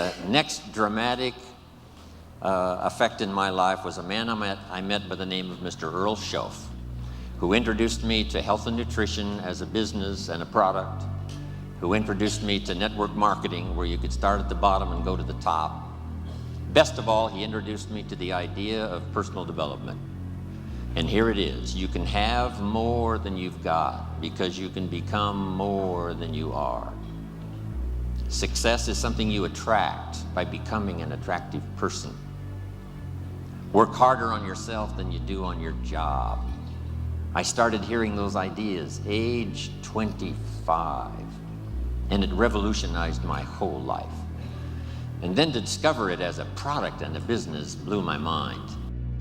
the next dramatic effect in my life was a man I met by the name of Mr. Earl Schoaf, who introduced me to health and nutrition as a business and a product, who introduced me to network marketing, where you could start at the bottom and go to the top. Best of all, he introduced me to the idea of personal development. And here it is. You can have more than you've got because you can become more than you are. Success is something you attract by becoming an attractive person. Work harder on yourself than you do on your job. I started hearing those ideas age 25, and it revolutionized my whole life. And then to discover it as a product and a business blew my mind.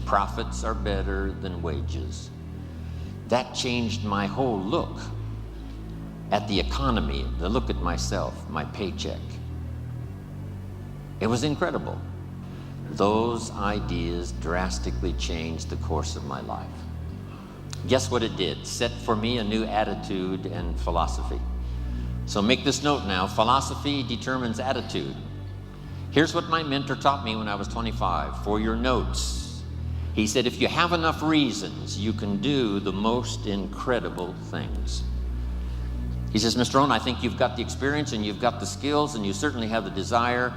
Profits are better than wages. That changed my whole look at the economy, the look at myself, my paycheck. It was incredible. Those ideas drastically changed the course of my life. Guess what it did? Set for me a new attitude and philosophy. So make this note now, philosophy determines attitude. Here's what my mentor taught me when I was 25, for your notes. He said, if you have enough reasons, you can do the most incredible things. He says, Mr. Rohn, I think you've got the experience and you've got the skills and you certainly have the desire.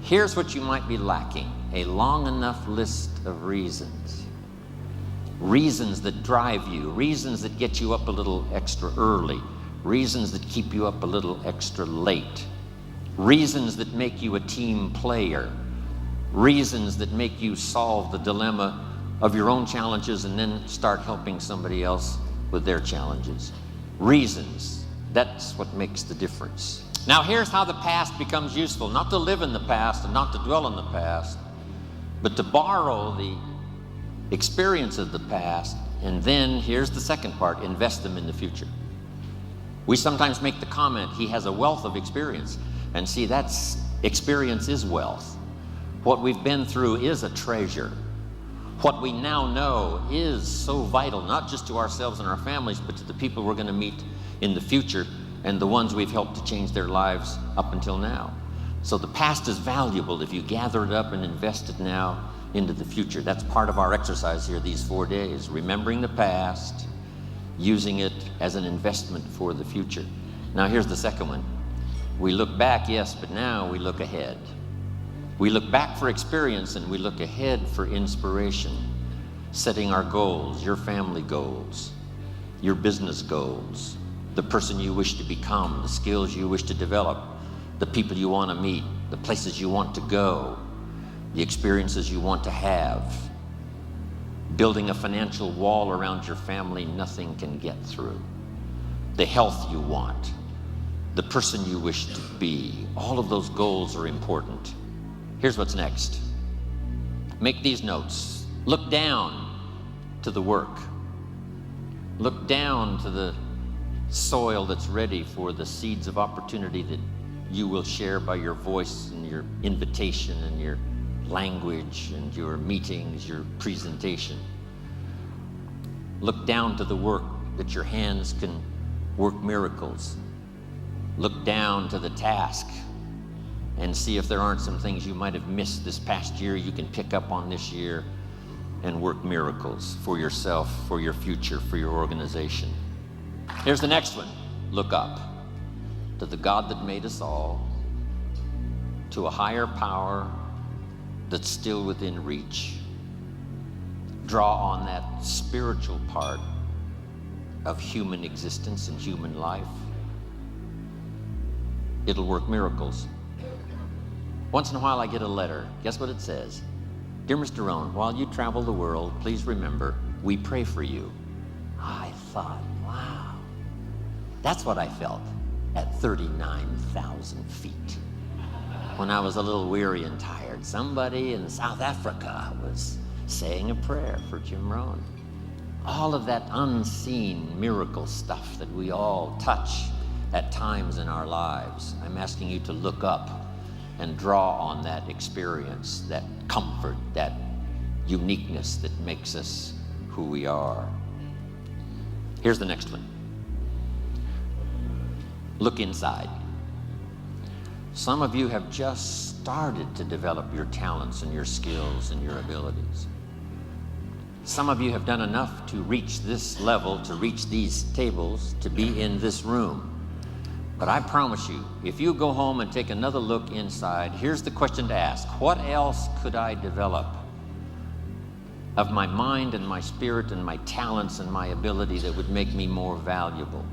Here's what you might be lacking, a long enough list of reasons. Reasons that drive you, reasons that get you up a little extra early, reasons that keep you up a little extra late, reasons that make you a team player, reasons that make you solve the dilemma of your own challenges and then start helping somebody else with their challenges. Reasons, that's what makes the difference. Now here's how the past becomes useful, not to live in the past and not to dwell in the past, but to borrow the experience of the past, and then here's the second part, invest them in the future. We sometimes make the comment, he has a wealth of experience. And see, that's experience is wealth. What we've been through is a treasure. What we now know is so vital, not just to ourselves and our families, but to the people we're going to meet in the future and the ones we've helped to change their lives up until now. So the past is valuable if you gather it up and invest it now into the future. That's part of our exercise here these 4 days, remembering the past, using it as an investment for the future. Now here's the second one. We look back, yes, but now we look ahead. We look back for experience and we look ahead for inspiration, setting our goals, your family goals, your business goals, the person you wish to become, the skills you wish to develop, the people you want to meet, the places you want to go, the experiences you want to have, building a financial wall around your family nothing can get through, the health you want, the person you wish to be. All of those goals are important. Here's what's next. Make these notes. Look down to the work. Look down to the soil that's ready for the seeds of opportunity that you will share by your voice and your invitation and your language and your meetings, your presentation. Look down to the work that your hands can work miracles. Look down to the task and see if there aren't some things you might have missed this past year you can pick up on this year and work miracles for yourself, for your future, for your organization. Here's the next one. Look up to the God that made us all, to a higher power that's still within reach. Draw on that spiritual part of human existence and human life. It'll work miracles. Once in a while I get a letter. Guess what it says? Dear Mr. Rohn, while you travel the world, please remember, we pray for you. I thought, wow, that's what I felt at 39,000 feet. When I was a little weary and tired, somebody in South Africa was saying a prayer for Jim Rohn. All of that unseen miracle stuff that we all touch at times in our lives. I'm asking you to look up and draw on that experience, that comfort, that uniqueness that makes us who we are. Here's the next one. Look inside. Some of you have just started to develop your talents and your skills and your abilities. Some of you have done enough to reach this level, to reach these tables, to be in this room. But I promise you, if you go home and take another look inside, here's the question to ask. What else could I develop of my mind and my spirit and my talents and my ability that would make me more valuable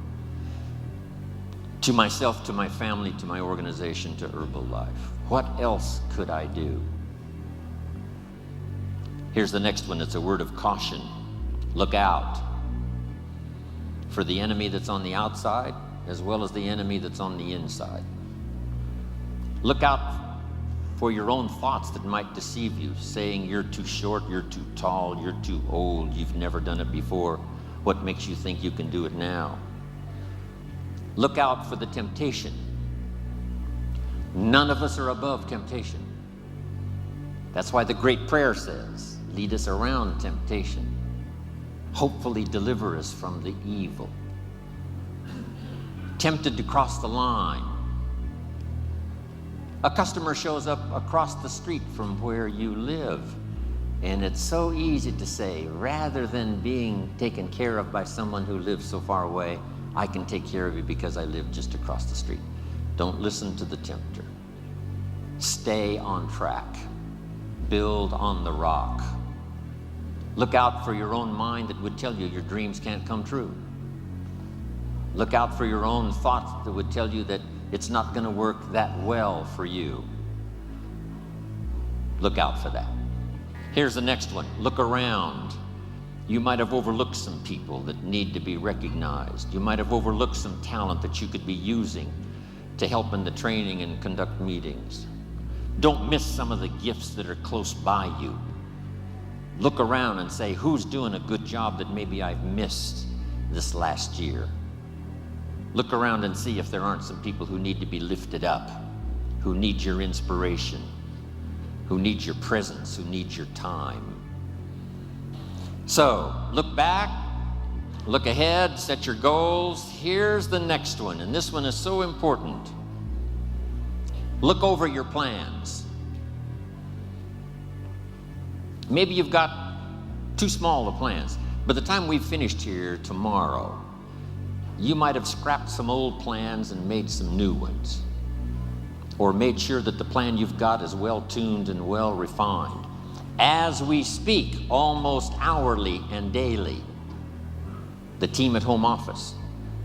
to myself, to my family, to my organization, to Herbalife? What else could I do? Here's the next one. It's a word of caution. Look out for the enemy that's on the outside as well as the enemy that's on the inside. Look out for your own thoughts that might deceive you, saying you're too short, you're too tall, you're too old, you've never done it before. What makes you think you can do it now? Look out for the temptation. None of us are above temptation. That's why the great prayer says, lead us around temptation. Hopefully deliver us from the evil. Tempted to cross the line. A customer shows up across the street from where you live, and it's so easy to say, rather than being taken care of by someone who lives so far away, I can take care of you because I live just across the street. Don't listen to the tempter. Stay on track. Build on the rock. Look out for your own mind that would tell you your dreams can't come true. Look out for your own thoughts that would tell you that it's not going to work that well for you. Look out for that. Here's the next one. Look around. You might have overlooked some people that need to be recognized. You might have overlooked some talent that you could be using to help in the training and conduct meetings. Don't miss some of the gifts that are close by you. Look around and say, who's doing a good job that maybe I've missed this last year? Look around and see if there aren't some people who need to be lifted up, who need your inspiration, who need your presence, who need your time. So, look back, look ahead, set your goals. Here's the next one, and this one is so important. Look over your plans. Maybe you've got too small of plans. By the time we've finished here tomorrow, you might have scrapped some old plans and made some new ones, or made sure that the plan you've got is well tuned and well refined. As we speak, almost hourly and daily, the team at home office,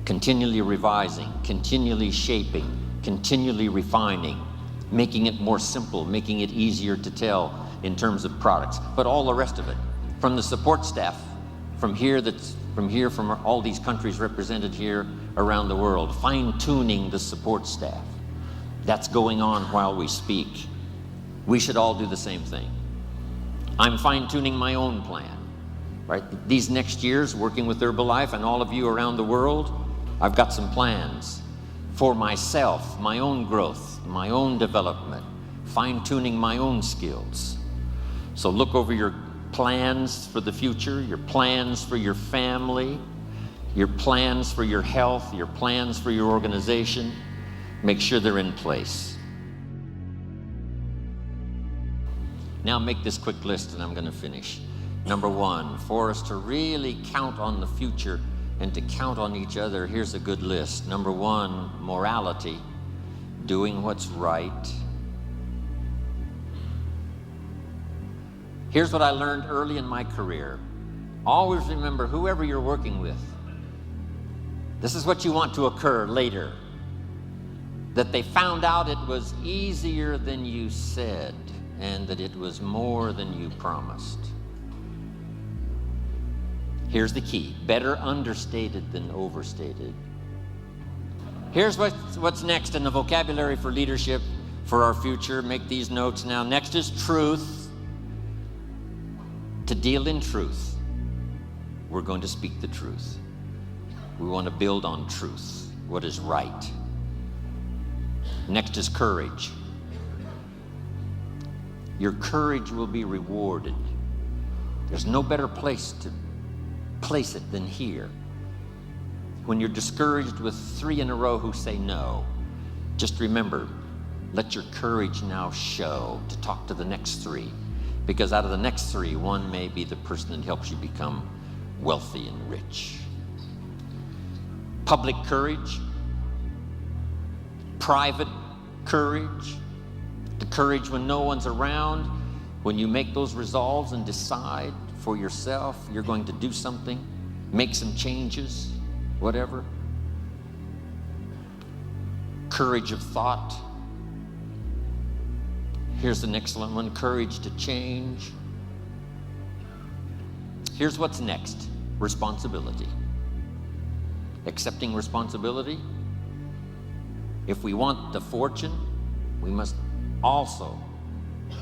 continually revising, continually shaping, continually refining, making it more simple, making it easier to tell in terms of products, but all the rest of it, from the support staff, from all these countries represented here around the world, fine-tuning the support staff. That's going on while we speak. We should all do the same thing. I'm fine-tuning my own plan, right? These next years, working with Herbalife and all of you around the world, I've got some plans for myself, my own growth, my own development, fine-tuning my own skills. So look over your plans for the future, your plans for your family, your plans for your health, your plans for your organization. Make sure they're in place. Now make this quick list and I'm going to finish. Number one, for us to really count on the future and to count on each other, here's a good list. Number one, morality, doing what's right. Here's what I learned early in my career. Always remember, whoever you're working with, this is what you want to occur later. That they found out it was easier than you said, and that it was more than you promised. Here's the key. Better understated than overstated. Here's what's next in the vocabulary for leadership for our future. Make these notes now. Next is truth. To deal in truth, we're going to speak the truth. We want to build on truth, what is right. Next is courage. Your courage will be rewarded. There's no better place to place it than here. When you're discouraged with 3 in a row who say no, just remember, Let your courage now show to talk to the next three, because out of the next three, one may be the person that helps you become wealthy and rich. Public courage, private courage, the courage when no one's around, when you make those resolves and decide for yourself you're going to do something, make some changes, whatever. Courage of thought. Here's the next one, courage to change. Here's what's next, responsibility. Accepting responsibility. If we want the fortune, we must also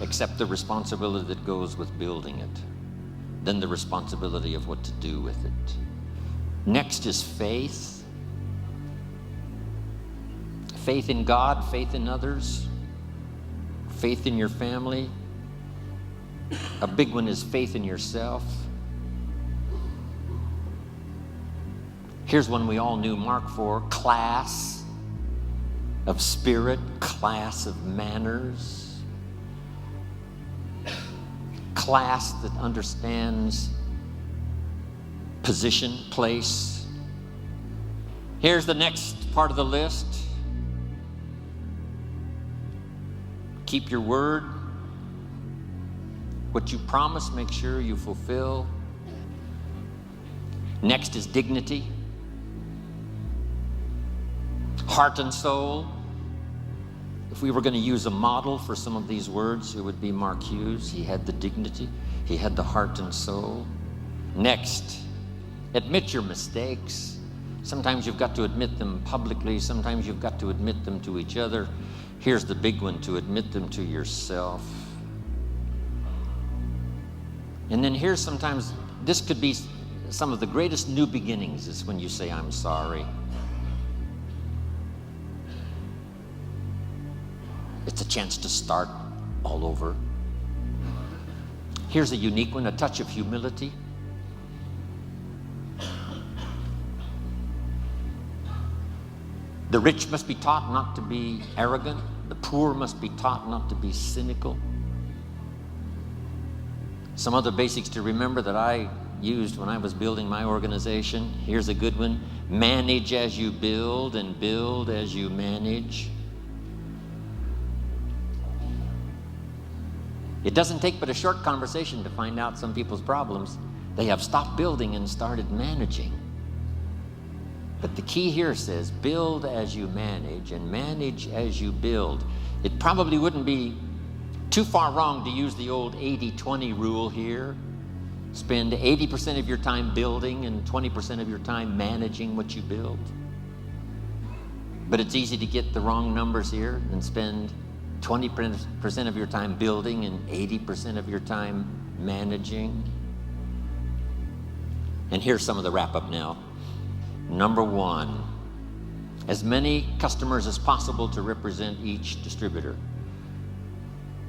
accept the responsibility that goes with building it. Then the responsibility of what to do with it. Next is faith. Faith in God, faith in others, faith in your family. A big one is faith in yourself. Here's one we all knew Mark for, class of spirit, class of manners, class that understands position, place. Here's the next part of the list. Keep your word. What you promise, make sure you fulfill. Next is dignity. Heart and soul. If we were going to use a model for some of these words, it would be Mark Hughes. He had the dignity. He had the heart and soul. Next, admit your mistakes. Sometimes you've got to admit them publicly. Sometimes you've got to admit them to each other. Here's the big one, to admit them to yourself. And then here's sometimes, this could be some of the greatest new beginnings, is when you say, I'm sorry. It's a chance to start all over. Here's a unique one, a touch of humility. The rich must be taught not to be arrogant. The poor must be taught not to be cynical. Some other basics to remember that I used when I was building my organization. Here's a good one. Manage as you build and build as you manage. It doesn't take but a short conversation to find out some people's problems. They have stopped building and started managing. But the key here says, build as you manage and manage as you build. It probably wouldn't be too far wrong to use the old 80-20 rule here. Spend 80% of your time building and 20% of your time managing what you build. But it's easy to get the wrong numbers here and spend 20% of your time building and 80% of your time managing. And here's some of the wrap-up now. Number one, as many customers as possible to represent each distributor,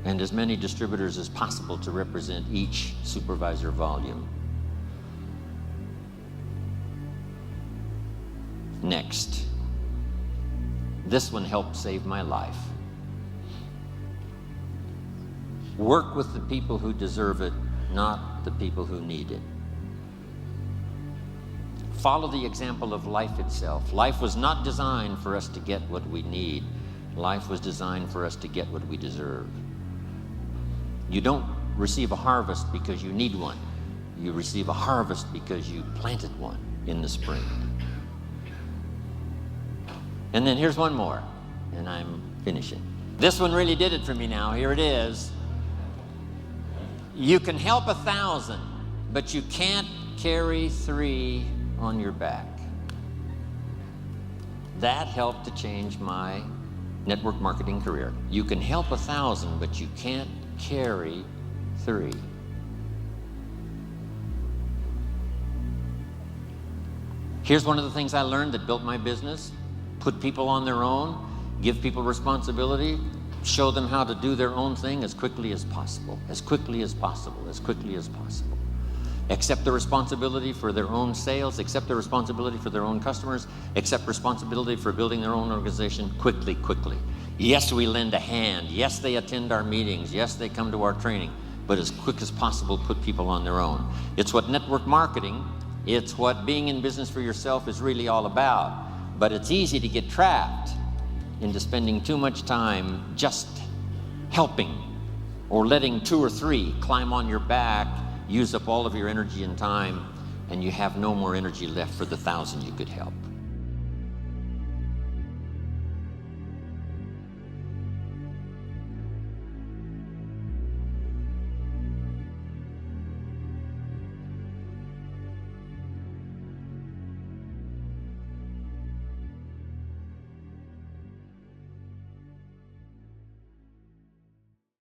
and as many distributors as possible to represent each supervisor volume. Next, this one helped save my life. Work with the people who deserve it, not the people who need it. Follow the example of life itself. Life was not designed for us to get what we need. Life was designed for us to get what we deserve. You don't receive a harvest because you need one. You receive a harvest because you planted one in the spring. And then here's one more, and I'm finishing. This one really did it for me now. Here it is. You can help 1,000, but you can't carry 3 on your back. That helped to change my network marketing career. You can help 1,000, but you can't carry 3. Here's one of the things I learned that built my business. Put people on their own, give people responsibility, show them how to do their own thing as quickly as possible, as quickly as possible, as quickly as possible. Accept the responsibility for their own sales, accept the responsibility for their own customers, accept responsibility for building their own organization quickly, quickly. Yes, we lend a hand. Yes, they attend our meetings. Yes, they come to our training. But as quick as possible, put people on their own. It's what network marketing, it's what being in business for yourself is really all about. But it's easy to get trapped into spending too much time just helping or letting 2 or 3 climb on your back, use up all of your energy and time, and you have no more energy left for the 1,000 you could help.